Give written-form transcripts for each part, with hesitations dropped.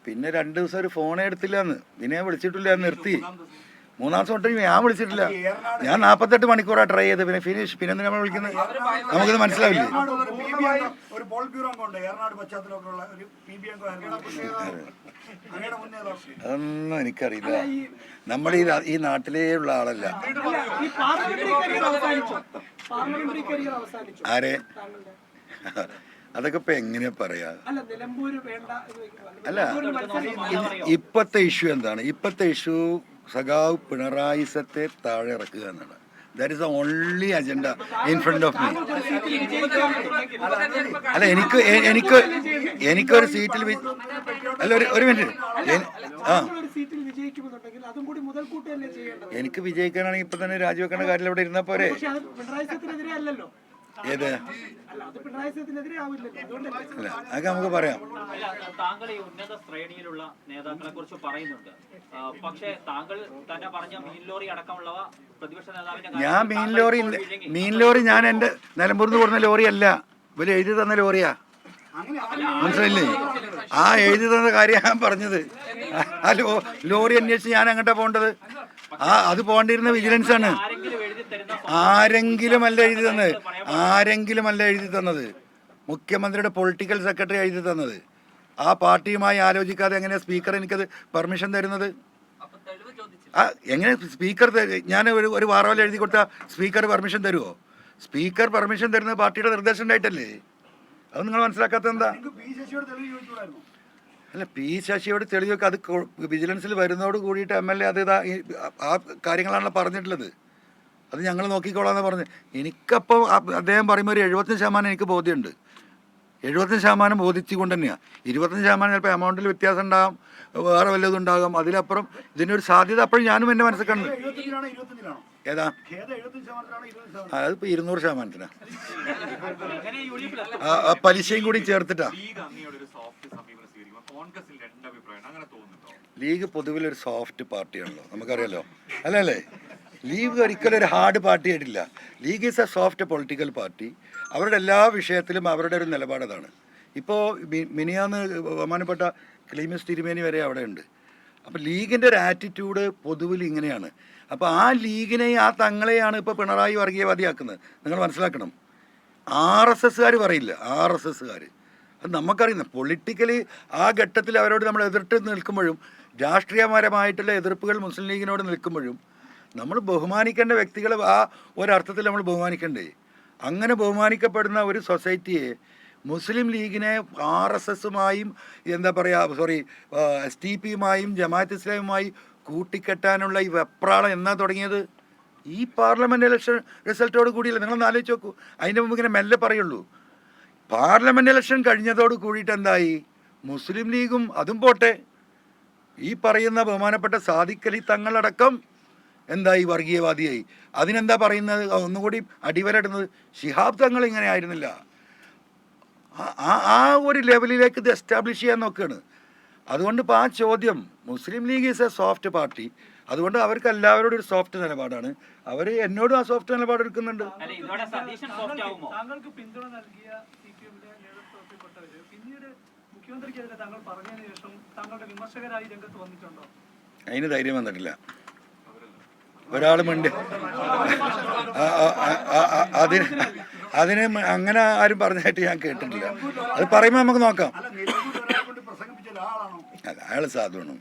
പിന്നെ 2 ദിവസം ഒരു ഫോണേ എടുത്തില്ലാന്ന്, പിന്നെ വിളിച്ചിട്ടില്ല, നിർത്തി. 3-ാം ദിവസം തൊട്ട് ഞാൻ വിളിച്ചിട്ടില്ല. ഞാൻ 48 മണിക്കൂറാണ് ട്രൈ ചെയ്ത്, പിന്നെ ഫിനിഷ്. പിന്നെ എന്തിനാ നമ്മൾ വിളിക്കുന്നത്? നമുക്കിത് മനസ്സിലാവില്ലേ? അതൊന്നും എനിക്കറിയില്ല. നമ്മൾ ഈ നാട്ടിലേ ഉള്ള ആളല്ല. ആരെ? അതൊക്കെ ഇപ്പൊ എങ്ങനെയാ പറയാ? അല്ല, ഇപ്പത്തെ ഇഷ്യൂ എന്താണ്? ഇപ്പത്തെ ഇഷ്യൂ സഖാവ് പിണറായിസത്തെ താഴെ ഇറക്കുക എന്നാണ്. That is the only agenda in front of me. അല്ല, എനിക്കൊരു സീറ്റിൽ അല്ല, ഒരു മിനിറ്റ്. എനിക്ക് വിജയിക്കാനാണെങ്കിൽ ഇപ്പൊ തന്നെ രാജിവെക്കേണ്ട കാര്യം ഇവിടെ ഇരുന്നാ പോരെ? ഏത്? അതൊക്കെ നമുക്ക് പറയാം. താങ്കൾ ഈ ഉന്നത ശ്രേണിയിലുള്ള നേതാക്കളെ കുറിച്ച് പറയുന്നുണ്ട്. പക്ഷേ താങ്കൾ തന്നെ പറഞ്ഞ മീൻലോറി അടക്കമുള്ളവ പ്രതിപക്ഷ നേതാവിന്റെ ഞാൻ മീൻ ലോറി ഞാൻ എന്റെ നിലമ്പൂർന്ന് കൊടുന്ന ലോറി അല്ല, ഇവര് എഴുതി തന്ന ലോറിയാ. മനസ്സിലായില്ലേ? ആ എഴുതി തന്ന കാര്യം ഞാൻ പറഞ്ഞത്. ആ ലോറി അന്വേഷിച്ച് ഞാൻ അങ്ങോട്ടാ പോകേണ്ടത്? അത് പോകേണ്ടിരുന്ന വിജിലൻസ് ആണ്. ആരെങ്കിലും അല്ല എഴുതി തന്നത്. മുഖ്യമന്ത്രിയുടെ പൊളിറ്റിക്കൽ സെക്രട്ടറി എഴുതി തന്നത്. ആ പാർട്ടിയുമായി ആലോചിക്കാതെ എങ്ങനെയാ സ്പീക്കർ എനിക്കത് പെർമിഷൻ തരുന്നത്? എങ്ങനെ സ്പീക്കർ? ഞാൻ ഒരു വാറോല എഴുതി കൊടുത്താൽ സ്പീക്കർ പെർമിഷൻ തരുമോ? സ്പീക്കർ പെർമിഷൻ തരുന്നത് പാർട്ടിയുടെ നിർദ്ദേശം ഉണ്ടായിട്ടല്ലേ? അത് നിങ്ങൾ മനസ്സിലാക്കാത്തത് എന്താ? അല്ല, പി ശശിയോട് തെളിവൊക്കെ അത് വിജിലൻസിൽ വരുന്നതോട് കൂടിയിട്ട് MLA അത് ആ കാര്യങ്ങളാണല്ലോ പറഞ്ഞിട്ടുള്ളത്. അത് ഞങ്ങൾ നോക്കിക്കോളാന്ന് പറഞ്ഞ്. എനിക്കപ്പോൾ അദ്ദേഹം പറയുമ്പോൾ ഒരു 75% എനിക്ക് ബോധ്യമുണ്ട്. 75% ബോധിച്ചുകൊണ്ട് തന്നെയാണ്. 25% ചിലപ്പോൾ എമൗണ്ടിൽ വ്യത്യാസം ഉണ്ടാകും, വേറെ വല്ലതും ഉണ്ടാകും. അതിലപ്പുറം ഇതിനൊരു സാധ്യത അപ്പോഴും ഞാനും എൻ്റെ മനസ്സിൽ കണ്ടു. ഏതാ? അതിപ്പോൾ 200%. പലിശയും കൂടി ചേർത്തിട്ടാ. ലീഗ് പൊതുവിലൊരു സോഫ്റ്റ് പാർട്ടിയാണല്ലോ, നമുക്കറിയാലോ. അല്ലേ? ലീഗ് ഒരിക്കലും ഒരു ഹാർഡ് പാർട്ടി ആയിട്ടില്ല. League is a soft political party. അവരുടെ എല്ലാ വിഷയത്തിലും അവരുടെ ഒരു നിലപാടതാണ്. ഇപ്പോൾ മിനിയാന്ന് ബഹുമാനപ്പെട്ട ക്ലീമിസ് തിരുമേനി വരെ അവിടെ ഉണ്ട്. അപ്പോൾ ലീഗിൻ്റെ ഒരു ആറ്റിറ്റ്യൂഡ് പൊതുവിൽ ഇങ്ങനെയാണ്. അപ്പോൾ ആ ലീഗിനെയും ആ തങ്ങളെയാണ് ഇപ്പോൾ പിണറായി വർഗീയവാദിയാക്കുന്നത്. നിങ്ങൾ മനസ്സിലാക്കണം. RSSകാർ പറയില്ല, RSSകാർ. അത് നമുക്കറിയുന്ന പൊളിറ്റിക്കലി ആ ഘട്ടത്തിൽ അവരോട് നമ്മൾ എതിർത്ത് നിൽക്കുമ്പോഴും, രാഷ്ട്രീയപരമായിട്ടുള്ള എതിർപ്പുകൾ മുസ്ലിം ലീഗിനോട് നിൽക്കുമ്പോഴും നമ്മൾ ബഹുമാനിക്കേണ്ട വ്യക്തികളെ ആ ഒരർത്ഥത്തിൽ നമ്മൾ ബഹുമാനിക്കണ്ടേ? അങ്ങനെ ബഹുമാനിക്കപ്പെടുന്ന ഒരു സൊസൈറ്റിയെ മുസ്ലിം ലീഗിനെ RSSുമായും എന്താ പറയുക STPയുമായും ജമാഅത്ത് ഇസ്ലാമുമായി കൂട്ടിക്കെട്ടാനുള്ള ഈ വെപ്രാളം എന്നാ തുടങ്ങിയത്? ഈ പാർലമെൻറ്റ് ഇലക്ഷൻ റിസൾട്ടോട് കൂടിയല്ലേ? നിങ്ങളൊന്ന് ആലോചിച്ച് നോക്കൂ. അതിൻ്റെ മുമ്പ് ഇങ്ങനെ മെല്ലെ പറയുള്ളൂ. പാർലമെൻറ്റ് ഇലക്ഷൻ കഴിഞ്ഞതോട് കൂടിയിട്ട് എന്തായി? മുസ്ലിം ലീഗും അതും പോട്ടെ, ഈ പറയുന്ന ബഹുമാനപ്പെട്ട സാദിഖ് അലി തങ്ങളടക്കം എന്തായി? വർഗീയവാദിയായി. അതിനെന്താ പറയുന്നത്? ഒന്നുകൂടി അടിവരടുന്നത് ശിഹാബ് തങ്ങൾ ഇങ്ങനെ ആയിരുന്നില്ല. ആ ഒരു ലെവലിലേക്ക് ഇത് എസ്റ്റാബ്ലിഷ് ചെയ്യാൻ നോക്കുകയാണ്. അതുകൊണ്ട് ഇപ്പോൾ ആ ചോദ്യം, Muslim League is a soft party. അതുകൊണ്ട് അവർക്ക് എല്ലാവരോടും ഒരു സോഫ്റ്റ് നിലപാടാണ്. അവർ എന്നോടും ആ സോഫ്റ്റ് നിലപാട് എടുക്കുന്നുണ്ട്. താങ്കൾക്ക് പിന്തുണ നൽകിയ CPM-ന്റെ നേതൃത്വത്തിൽപ്പെട്ടവര് പിന്നീട് മുഖ്യമന്ത്രിക്കെതിരെ താങ്കൾ പറഞ്ഞതിന് ശേഷം താങ്കളുടെ വിമർശകരായി രംഗത്ത് വന്നിട്ടുണ്ടോ? അതിന് ധൈര്യം വന്നിട്ടില്ല. ഒരാൾ മിണ്ടി അതിന് അങ്ങനെ ആരും പറഞ്ഞായിട്ട് ഞാൻ കേട്ടിട്ടില്ല. അത് പറയുമ്പോൾ നമുക്ക് നോക്കാം. അല്ല, അയാൾ സാധുവാണ്.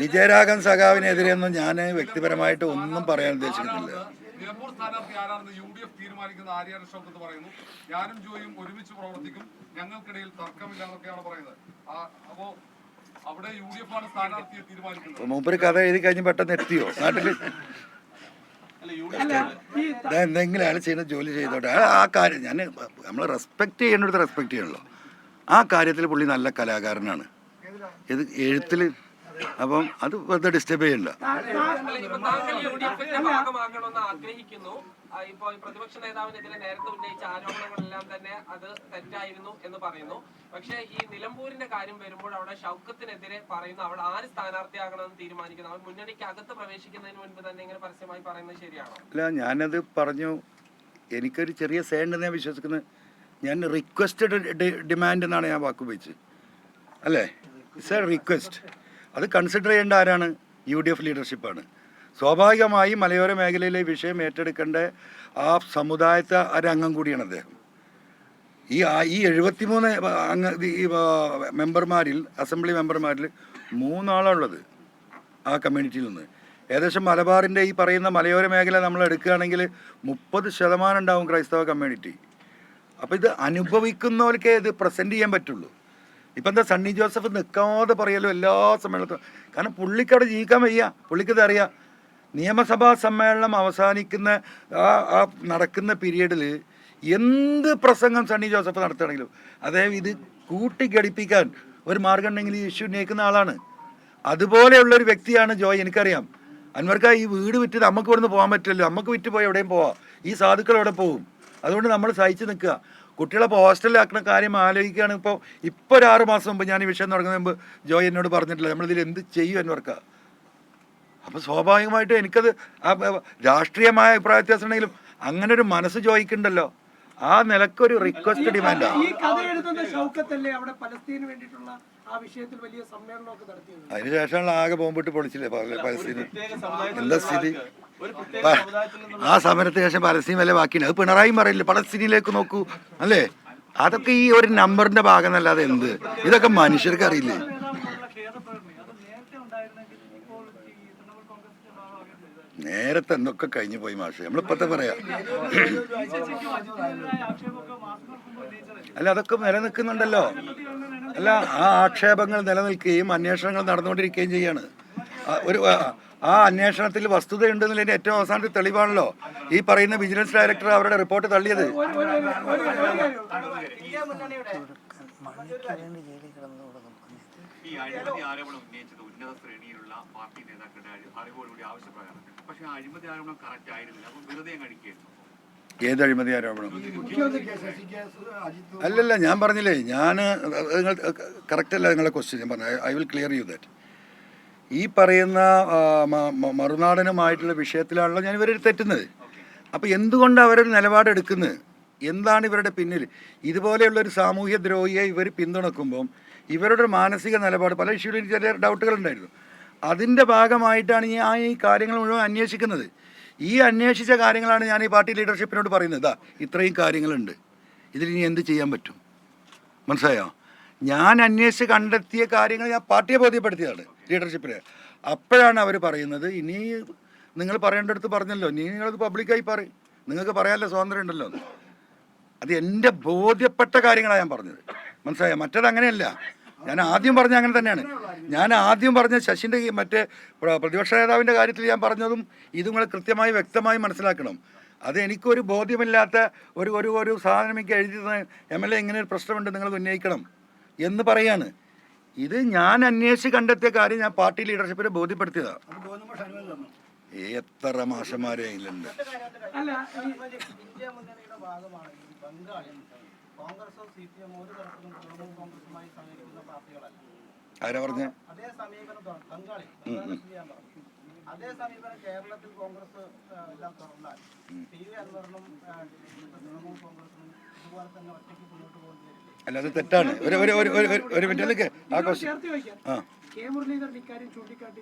വിജയരാഘവൻ സഖാവിനെതിരെയൊന്നും ഞാൻ വ്യക്തിപരമായിട്ട് ഒന്നും പറയാൻ ഉദ്ദേശിക്കുന്നില്ല. നിലമ്പൂർ സ്ഥാനാർത്ഥി ആരാണെന്ന് UDF തീരുമാനിക്കുന്ന ആര്യാടൻ ഷൗക്കത്ത് പറയുന്നു. ഞാനും ജോയും ഒരുമിച്ച് പ്രവർത്തിക്കും, ഞങ്ങൾക്കിടയിൽ തർക്കമില്ല എന്നൊക്കെയാണ് പറയുന്നത്. അപ്പോ അവിടെ UDF ആണ് സ്ഥാനാർത്ഥിയെ തീരുമാനിക്കുന്നത്. മൂപ്പര് കഥ എഴുതി കഴിഞ്ഞ് പെട്ടെന്ന് എത്തിയോ നാട്ടില്? എന്തെങ്കിലും അയാൾ ചെയ്യുന്ന ജോലി ചെയ്തോട്ടെ. ആ കാര്യം നമ്മൾ റെസ്പെക്റ്റ് ചെയ്യേണ്ടത് റെസ്പെക്റ്റ് ചെയ്യണല്ലോ. ആ കാര്യത്തിൽ പുള്ളി നല്ല കലാകാരനാണ്. ഇത് എഴുത്തിൽ അപ്പം അത് വെറുതെ ഡിസ്റ്റർബ് ചെയ്യണ്ട. ഇപ്പോൾ പ്രതിപക്ഷ നേതാവിനെതിരെ നേരത്തെ ഉന്നയിച്ച ആരോപണങ്ങളെല്ലാം തന്നെ അത് തെറ്റായിരുന്നു എന്ന് പറയുന്നു. പക്ഷേ ഈ നിലമ്പൂരിന്റെ കാര്യം വരുമ്പോൾ അവിടെ ഷൗക്കത്തിനെതിരെ പറയുന്നു, അവിടെ ആര് സ്ഥാനാർത്ഥിയാകണമെന്ന് തീരുമാനിക്കുന്നു. അവർ മുന്നണിക്ക് അകത്ത് പ്രവേശിക്കുന്നതിന് മുൻപ് തന്നെ ഇങ്ങനെ പരസ്യമായി പറയുന്നത് ശരിയാണോ? അല്ല, ഞാനത് പറഞ്ഞു. എനിക്കൊരു ചെറിയ സേ ഉണ്ടെന്ന് ഞാൻ വിശ്വസിക്കുന്നത്. ഞാൻ റിക്വസ്റ്റഡ് ഡിമാൻഡ് എന്നാണ് ഞാൻ വാക്ക് ഉപയോഗിച്ചത് അല്ലേ? It's A request. അത് കൺസിഡർ ചെയ്യേണ്ട ആരാണ്? UDF ലീഡർഷിപ്പാണ്. സ്വാഭാവികമായി മലയോര മേഖലയിലെ വിഷയം ഏറ്റെടുക്കേണ്ട ആ സമുദായത്തെ ഒരംഗം കൂടിയാണ് അദ്ദേഹം. ഈ 73 മെമ്പർമാരിൽ, അസംബ്ലി മെമ്പർമാരിൽ 3 ആളുള്ളത് ആ കമ്മ്യൂണിറ്റിയിൽ നിന്ന്. ഏകദേശം മലബാറിൻ്റെ ഈ പറയുന്ന മലയോര മേഖല നമ്മൾ എടുക്കുകയാണെങ്കിൽ 30% ഉണ്ടാവും ക്രൈസ്തവ കമ്മ്യൂണിറ്റി. അപ്പോൾ ഇത് അനുഭവിക്കുന്നവർക്കേ ഇത് പ്രസൻറ്റ് ചെയ്യാൻ പറ്റുള്ളൂ. ഇപ്പം എന്താ സണ്ണി ജോസഫ് നിൽക്കാതെ പറയല്ലോ എല്ലാ സമ്മേളനത്തിലും. കാരണം പുള്ളിക്കവിടെ ജീവിക്കാൻ വയ്യ, പുള്ളിക്കത് അറിയാം. നിയമസഭാ സമ്മേളനം അവസാനിക്കുന്ന ആ നടക്കുന്ന പീരീഡിൽ എന്ത് പ്രസംഗം സണ്ണി ജോസഫ് നടത്തുകയാണെങ്കിലും അദ്ദേഹം ഇത് കൂട്ടിഘടിപ്പിക്കാൻ ഒരു മാർഗം ഉണ്ടെങ്കിൽ ഈ ഇഷ്യൂ ഉന്നയിക്കുന്ന ആളാണ്. അതുപോലെയുള്ളൊരു വ്യക്തിയാണ് ജോയ്. എനിക്കറിയാം അൻവർക്ക ഈ വീട് വിറ്റ് നമുക്ക് ഇവിടുന്ന് പോകാൻ പറ്റില്ലല്ലോ, നമുക്ക് വിറ്റ് പോയി എവിടെയും പോവാം, ഈ സാധുക്കൾ എവിടെ പോകും? അതുകൊണ്ട് നമ്മൾ സഹിച്ച് നിൽക്കുക. കുട്ടികളെ ഇപ്പോൾ ഹോസ്റ്റലിലാക്കുന്ന കാര്യം ആലോചിക്കുകയാണ്. ഇപ്പോൾ ഒരു 6 മാസം മുമ്പ് ഞാൻ ഈ വിഷയം തുടങ്ങുന്നതിന് മുമ്പ് ജോയ് എന്നോട് പറഞ്ഞിട്ടില്ല നമ്മളിതിൽ എന്ത് ചെയ്യും അൻവർക്ക. അപ്പോൾ സ്വാഭാവികമായിട്ടും എനിക്കത് രാഷ്ട്രീയമായ അഭിപ്രായ വ്യത്യാസം ഉണ്ടെങ്കിലും അങ്ങനെ ഒരു മനസ്സ് ജോയിക്കുണ്ടല്ലോ, ആ നിലക്കൊരു റിക്വസ്റ്റ് ഡിമാൻഡാണ്. ഈ കഥ എഴുതുന്ന ഷൗക്കത്തല്ലേ അവിടെ പലസ്തീന് വേണ്ടിയിട്ടുള്ള ആ വിഷയത്തിൽ വലിയ സമ്മേളനമൊക്കെ നടത്തിയത്? അതിനുശേഷമുള്ള ആകെ ബോംബിട്ട് പൊളിച്ചില്ലേ പലസ്തീന്? എന്താ സ്ഥിതി? ആ സമരത്തിന് ശേഷം പലസ്തീൻ വല്ല ബാക്കിയുണ്ട്. അത് പിണറായി പറയില്ല പലസ്തീനിലേക്ക് നോക്കൂ അല്ലേ? അതൊക്കെ ഈ ഒരു നമ്പറിന്റെ ഭാഗം എന്നല്ലാതെ എന്ത്, ഇതൊക്കെ മനുഷ്യർക്ക് അറിയില്ലേ? നേരത്തെ എന്തൊക്കെ കഴിഞ്ഞു പോയി മാഷെ, നമ്മളിപ്പത്തെ പറയാം. അല്ല അതൊക്കെ നിലനിൽക്കുന്നുണ്ടല്ലോ. അല്ല ആ ആക്ഷേപങ്ങൾ നിലനിൽക്കുകയും അന്വേഷണങ്ങൾ നടന്നുകൊണ്ടിരിക്കുകയും ചെയ്യാണ്. ആ അന്വേഷണത്തിൽ വസ്തുതയുണ്ടെന്നുള്ളതിൻ്റെ ഏറ്റവും അവസാനത്തെ തെളിവാണല്ലോ ഈ പറയുന്ന വിജിലൻസ് ഡയറക്ടർ അവരുടെ റിപ്പോർട്ട് തള്ളിയത്. ഈ അഴിമതി ആരോപണം ഉന്നയിച്ചത് ഉന്നത ശ്രേണിയിലുള്ള പാർട്ടി നേതാക്കളുടെ അറിവോടുകൂടി ആവശ്യപ്രകാരം. പക്ഷെ ആ അഴിമതി ആരോപണം കറക്റ്റ് ആയിരുന്നില്ല, അപ്പം വെറുതെ കഴിക്കുകയായിരുന്നു. ഏത് അഴിമതി ആരോപണം? അല്ലല്ല, ഞാൻ പറഞ്ഞില്ലേ, നിങ്ങൾ കറക്റ്റ് അല്ല നിങ്ങളുടെ ക്വസ്റ്റ്യൻ. ഞാൻ പറഞ്ഞു I will clear you that. ഈ പറയുന്ന മറുനാടനുമായിട്ടുള്ള വിഷയത്തിലാണല്ലോ ഞാൻ ഇവർ തെറ്റുന്നത്. അപ്പോൾ എന്തുകൊണ്ട് അവരൊരു നിലപാടെടുക്കുന്നത്? എന്താണ് ഇവരുടെ പിന്നിൽ? ഇതുപോലെയുള്ളൊരു സാമൂഹ്യ ദ്രോഹിയെ ഇവർ പിന്തുണക്കുമ്പം ഇവരുടെ മാനസിക നിലപാട് പല ഇഷ്യൂവിലും ചെറിയ ഡൗട്ടുകളുണ്ടായിരുന്നു. അതിൻ്റെ ഭാഗമായിട്ടാണ് ഞാൻ ഈ കാര്യങ്ങൾ മുഴുവൻ അന്വേഷിക്കുന്നത്. ഈ അന്വേഷിച്ച കാര്യങ്ങളാണ് ഞാൻ ഈ പാർട്ടി ലീഡർഷിപ്പിനോട് പറയുന്നത്. ഇത്രയും കാര്യങ്ങളുണ്ട്, ഇതിലിനി എന്ത് ചെയ്യാൻ പറ്റും? മനസ്സിലായോ? ഞാൻ അന്വേഷിച്ച് കണ്ടെത്തിയ കാര്യങ്ങൾ ഞാൻ പാർട്ടിയെ ബോധ്യപ്പെടുത്തിയതാണ് ലീഡർഷിപ്പിന്. അപ്പോഴാണ് അവർ പറയുന്നത് ഇനി നിങ്ങൾ പറയേണ്ടടുത്ത് പറഞ്ഞല്ലോ, ഇനി നിങ്ങളത് പബ്ലിക്കായി പറയും, നിങ്ങൾക്ക് പറയാനുള്ള സ്വാതന്ത്ര്യം ഉണ്ടല്ലോ. അത് എൻ്റെ ബോധ്യപ്പെട്ട കാര്യങ്ങളാണ് ഞാൻ പറഞ്ഞത്. മനസ്സിലായോ? മറ്റേത് അങ്ങനെയല്ല. ഞാൻ ആദ്യം പറഞ്ഞ അങ്ങനെ തന്നെയാണ്. ഞാൻ ആദ്യം പറഞ്ഞ ശശിൻ്റെ മറ്റേ പ്രതിപക്ഷ നേതാവിൻ്റെ കാര്യത്തിൽ ഞാൻ പറഞ്ഞതും ഇത് നിങ്ങൾ കൃത്യമായി വ്യക്തമായി മനസ്സിലാക്കണം. അത് എനിക്കൊരു ബോധ്യമില്ലാത്ത ഒരു സാധനം എനിക്ക് എഴുതി MLA ഇങ്ങനെ ഒരു പ്രശ്നമുണ്ട് നിങ്ങൾ ഉന്നയിക്കണം എന്ന് പറയാണ്. ഇത് ഞാൻ അന്വേഷിച്ച് കണ്ടെത്തിയ കാര്യം ഞാൻ പാർട്ടി ലീഡർഷിപ്പിനെ ബോധ്യപ്പെടുത്തിയതാണ്. എത്ര മാഷന്മാരെ അതിലുണ്ട്. ആരാ പറഞ്ഞ? അതേ സമീപനം കേരളത്തിൽ കോൺഗ്രസ് എല്ലാം തുറന്നാൽ PV അൻവറിനും തൃണമൂൽ കോൺഗ്രസിനും ഇതുപോലെ തന്നെ ഒറ്റയ്ക്ക് മുന്നോട്ട് പോകേണ്ടി വരില്ലേ? അല്ല അത് തെറ്റാണ്. ഒരു മിനിറ്റ് ആ ക്വസ്റ്റ്യൻ. കെ മുരളീധരൻ ഇക്കാര്യം ചൂണ്ടിക്കാട്ടി